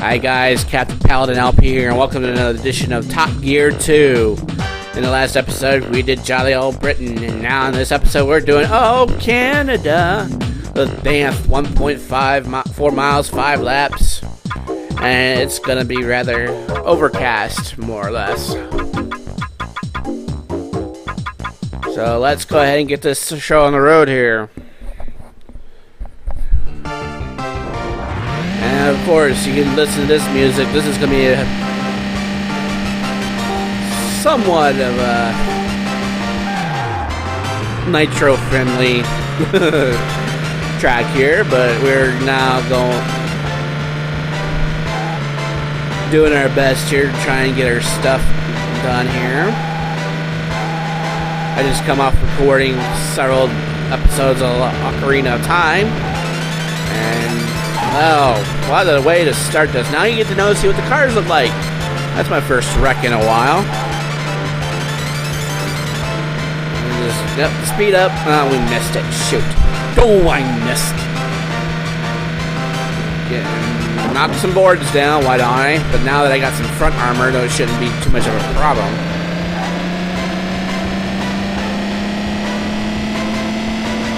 Hi guys, Captain Paladin LP here, and welcome to another edition of Top Gear 2. In the last episode, we did Jolly Old Britain, and now in this episode, we're doing, Canada! With Banff, 1.4 miles, 5 laps, and it's gonna be rather overcast, more or less. So let's go ahead and get this show on the road here. And of course, you can listen to this music. This is going to be a somewhat of a nitro-friendly track here, but we're now doing our best here to try and get our stuff done here. I just come off recording several episodes of Ocarina of Time, and what a way to start this. Now you get to see what the cars look like. That's my first wreck in a while. Just, speed up. Oh, we missed it. Shoot. Oh, I missed. Knocked some boards down, why don't I? But now that I got some front armor, though, it shouldn't be too much of a problem.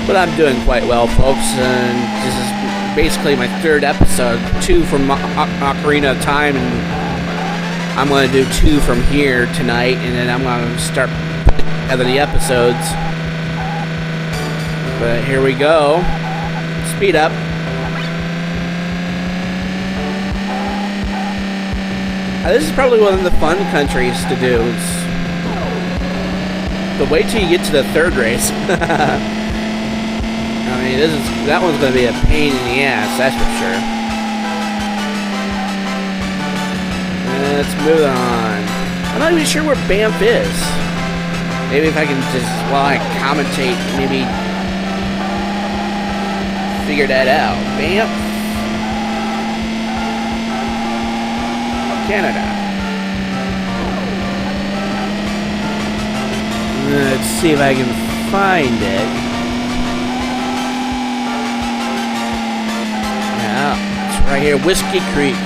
But I'm doing quite well, folks, and this is basically my third episode, 2 from Ocarina of Time, and I'm going to do 2 from here tonight, and then I'm going to start putting together the episodes. But here we go. Speed up. This is probably one of the fun countries to do. But wait till you get to the third race. I mean, that one's going to be a pain in the ass, that's for sure. Let's move on. I'm not even sure where Banff is. Maybe if I can just, while I commentate, maybe figure that out. Banff, Canada. Let's see if I can find it. Right here, Whiskey Creek.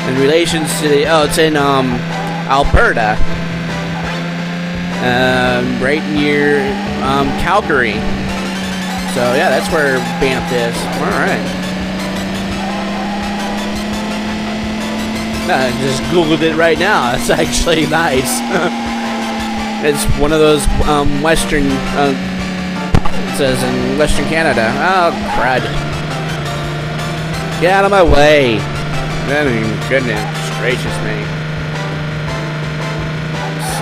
In relations to the, it's in Alberta. Right near Calgary. So yeah, that's where Banff is. All right. I just googled it right now. That's actually nice. It's one of those western. Says in Western Canada. Oh, crud. Get out of my way. I mean, goodness gracious me.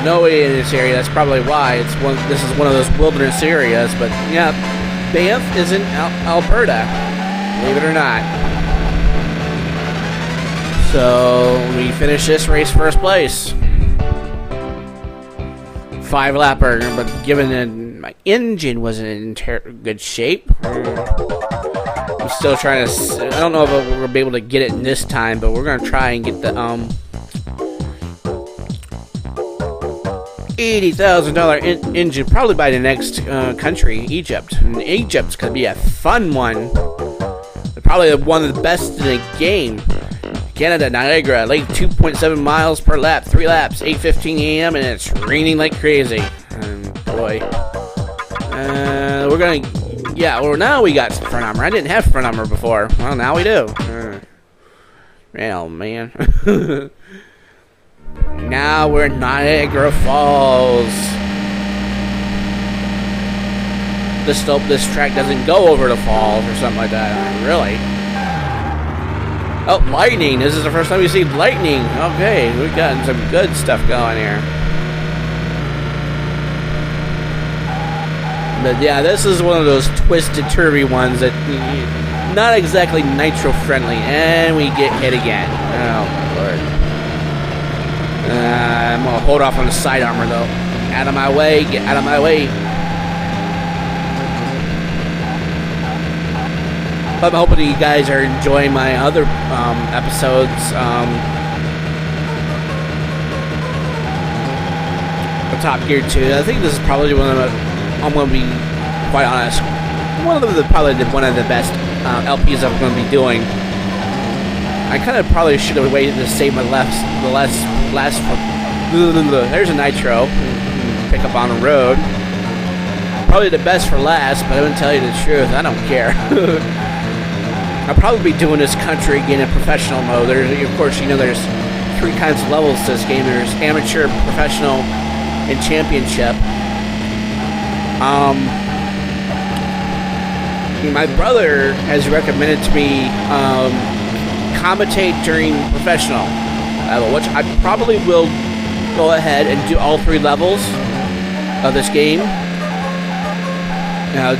Snowy in this area, that's probably why. This is one of those wilderness areas, but yeah, Banff is in Alberta. Believe it or not. So, we finished this race first place. 5-lapper, but given that my engine wasn't in good shape, I'm still trying to. I don't know if we'll be able to get it this time, but we're gonna try and get the $80,000 engine probably by the next country, Egypt. And Egypt's gonna be a fun one. Probably one of the best in the game. Canada, Niagara, Lake 2.7 miles per lap, 3 laps, 8:15 a.m., and it's raining like crazy. Boy. We're gonna, well, now we got front armor. I didn't have front armor before. Well, now we do. Oh, man. Now we're in Niagara Falls. Let's hope this track doesn't go over the falls or something like that. Really? Oh, lightning. This is the first time we see lightning. Okay, we've gotten some good stuff going here. But yeah, this is one of those twisted, turvy ones that not exactly nitro friendly. And we get hit again. Oh, Lord. I'm going to hold off on the side armor, though. Out of my way. Get out of my way. I'm hoping you guys are enjoying my other episodes. Top Gear 2. I think this is probably one of the, I'm going to be quite honest, probably one of the best LPs I'm going to be doing. I kind of probably should have waited to save my last. There's a nitro. Pick up on the road. Probably the best for last, but I'm going to tell you the truth. I don't care. I'll probably be doing this country again in professional mode. Of course, you know there's 3 kinds of levels to this game. There's amateur, professional, and championship. My brother has recommended to me commentate during professional level, which I probably will go ahead and do all 3 levels of this game.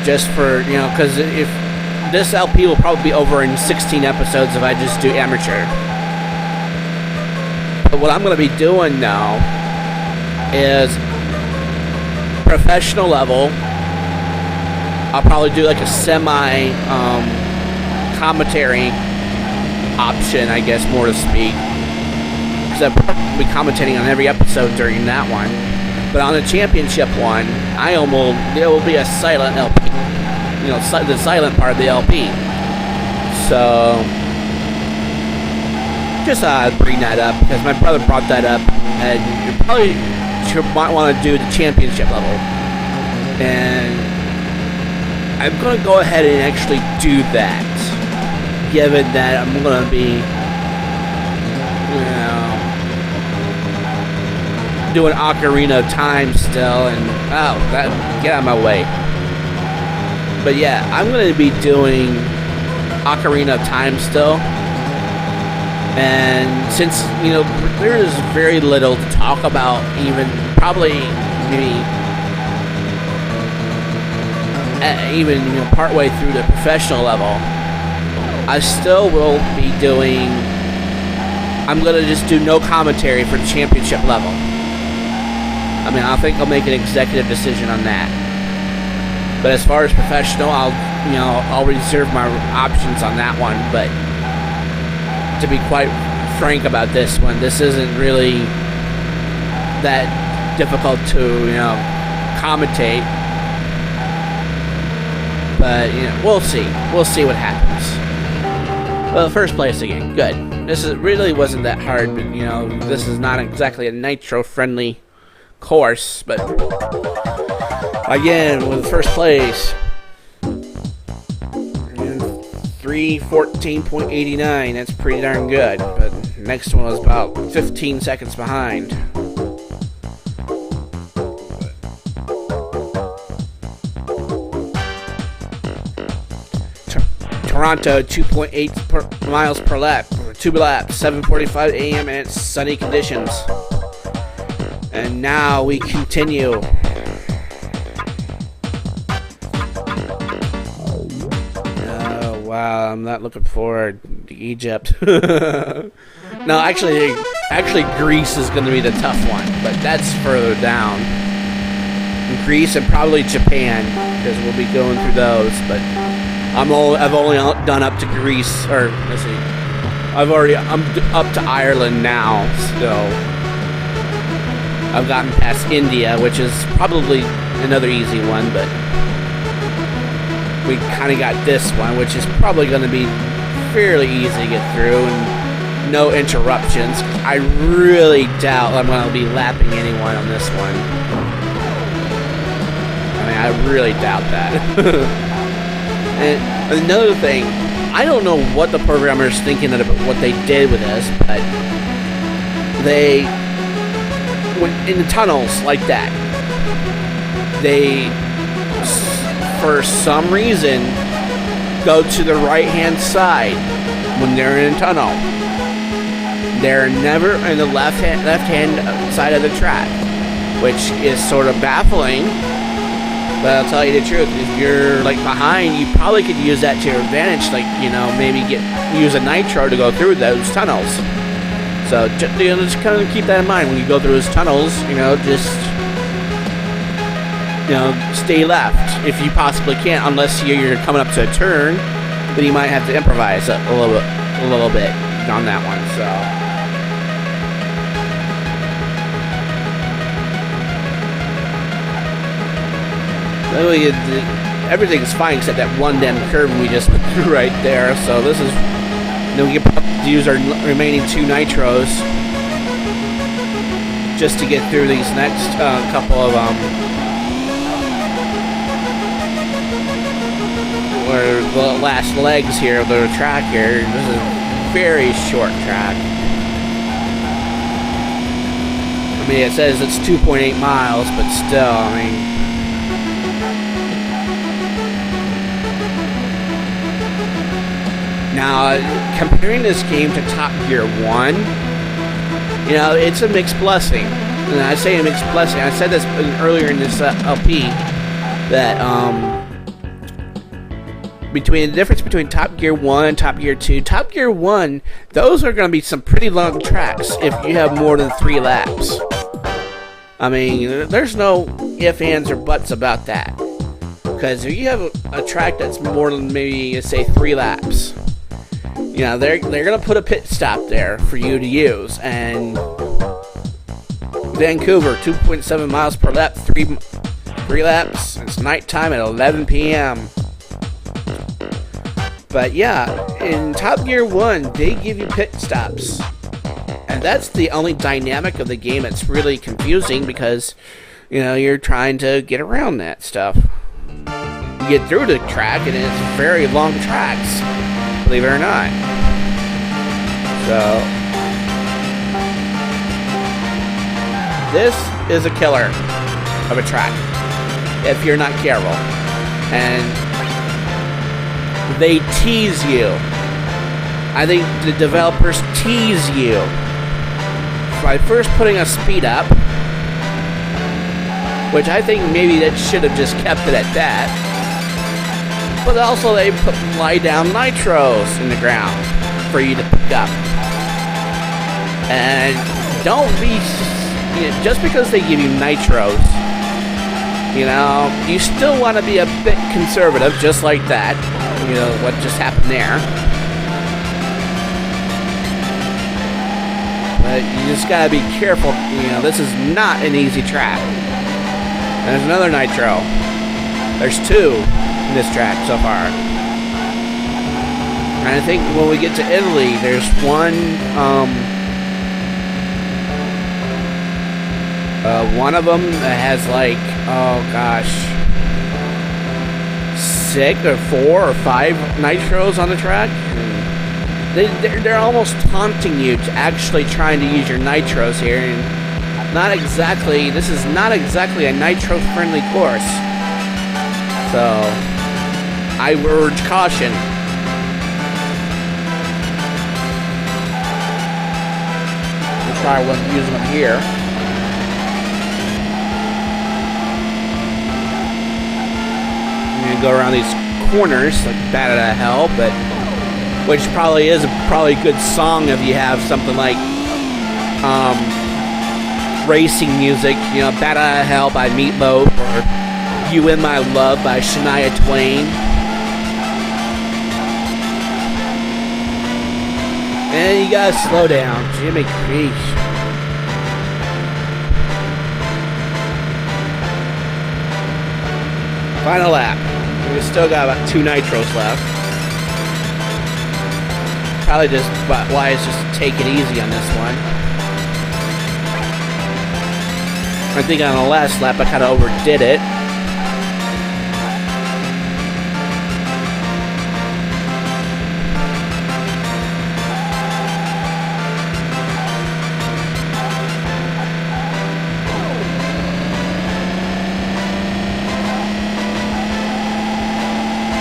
Just for, because if this LP will probably be over in 16 episodes if I just do amateur. But what I'm going to be doing now is professional level. I'll probably do like a semi commentary option, I guess, more to speak, because I'll probably be commentating on every episode during that one. But on the championship one, there will be a silent LP, the silent part of the LP. So just bring that up because my brother brought that up, and you probably might want to do the championship level. And I'm going to go ahead and actually do that, given that I'm going to be, doing Ocarina of Time still, and get out of my way. But yeah, I'm going to be doing Ocarina of Time still. And since, there is very little to talk about, even probably partway through the professional level, I still will be doing, I'm going to just do no commentary for the championship level. I think I'll make an executive decision on that. But as far as professional, I'll reserve my options on that one. But to be quite frank about this one, this isn't really that difficult to, commentate. But, we'll see. We'll see what happens. Well, first place again. Good. This really wasn't that hard, but, this is not exactly a nitro-friendly course, but again, with first place, 3:14.89, that's pretty darn good, but next one was about 15 seconds behind. Toronto, 2.8 miles per lap, 2 laps, 7:45 a.m. and it's sunny conditions. And now we continue. Oh, wow, I'm not looking forward to Egypt. No, actually, Greece is going to be the tough one, but that's further down. Greece and probably Japan, because we'll be going through those. But I've only done up to Greece, or let's see, I'm up to Ireland now, so. I've gotten past India, which is probably another easy one, but we kind of got this one, which is probably going to be fairly easy to get through and no interruptions. I really doubt I'm going to be lapping anyone on this one. I really doubt that. And another thing, I don't know what the programmer's thinking about what they did with this, but they in the tunnels like that, they for some reason go to the right hand side when they're in a tunnel. They're never in the left hand side of the track, which is sort of baffling But I'll tell you the truth, if you're like behind, you probably could use that to your advantage, like, you know, maybe use a nitro to go through those tunnels. So just kind of keep that in mind when you go through those tunnels, you know, just, you know, stay left if you possibly can, unless you're coming up to a turn, then you might have to improvise a little bit on that one, so. Everything's fine except that one damn curve we just went through right there. So this is, then we can probably use our remaining 2 nitros just to get through these next couple of or the last legs here of the track here. This is a very short track. I mean, it says it's 2.8 miles, but still, I mean. Now, comparing this game to Top Gear 1, you know, it's a mixed blessing. And I say a mixed blessing. I said this earlier in this LP, that between the difference between Top Gear 1 and Top Gear 2, Top Gear 1, those are going to be some pretty long tracks if you have more than 3 laps. I mean, there's no ifs, ands, or buts about that. Because if you have a track that's more than maybe, say, 3 laps, you know, they're going to put a pit stop there for you to use. And Vancouver, 2.7 miles per lap, 3 laps. It's nighttime at 11 p.m. But yeah, in Top Gear 1, they give you pit stops. And that's the only dynamic of the game that's really confusing because, you know, you're trying to get around that stuff. You get through the track, and it's very long tracks, believe it or not. So, this is a killer of a track if you're not careful. And they tease you. I think the developers tease you by first putting a speed up, which I think maybe that should have just kept it at that. But also they lie down nitros in the ground for you to pick up. And don't be, you know, just because they give you nitros, you know, you still want to be a bit conservative, just like that. You know, what just happened there. But you just gotta be careful, you know, this is not an easy track. There's another nitro. There's 2 in this track so far. And I think when we get to Italy, there's one of them that has like, oh gosh, 6 or 4 or 5 nitros on the track. They're almost taunting you to actually trying to use your nitros here, and not exactly, this is not exactly a nitro-friendly course. So, I urge caution. We'll try using them here. I'm gonna go around these corners like bat out of hell, but which probably is a good song if you have something like racing music, you know, Bat Out of Hell by Meatloaf or You In My Love by Shania Twain. And you gotta slow down, Jimmy Creech. Final lap. We still got about 2 nitros left. Probably just wise just take it easy on this one. I think on the last lap I kind of overdid it.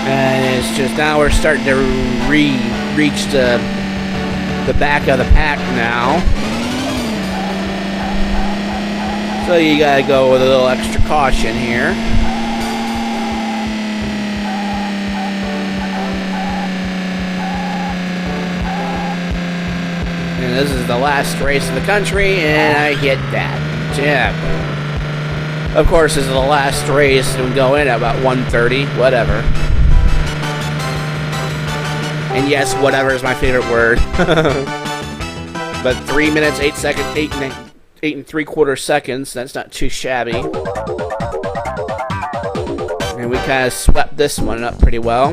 And it's just now we're starting to reach the back of the pack now. So you gotta go with a little extra caution here. And this is the last race in the country, and I hit that. Yeah. Of course, this is the last race, and we go in at about 1:30, whatever. And yes, whatever is my favorite word. But 3 minutes, 8 seconds, 8 and 3/4 seconds, that's not too shabby. And we kind of swept this one up pretty well.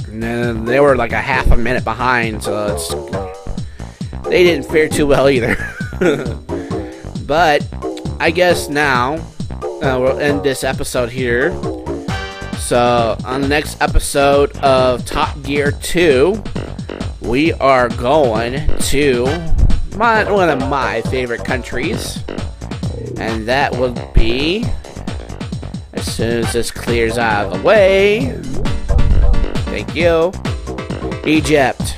And then they were like a half a minute behind, so they didn't fare too well either. But I guess now we'll end this episode here. So on the next episode of Top Gear 2, we are going to one of my favorite countries, and that will be, as soon as this clears out of the way, thank you, Egypt.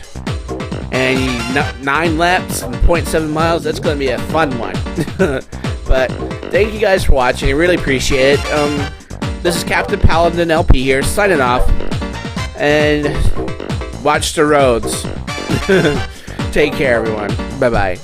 And 9 laps and 0.7 miles, that's going to be a fun one. But thank you guys for watching, I really appreciate it. This is Captain Paladin LP here, signing off, and watch the roads. Take care, everyone. Bye-bye.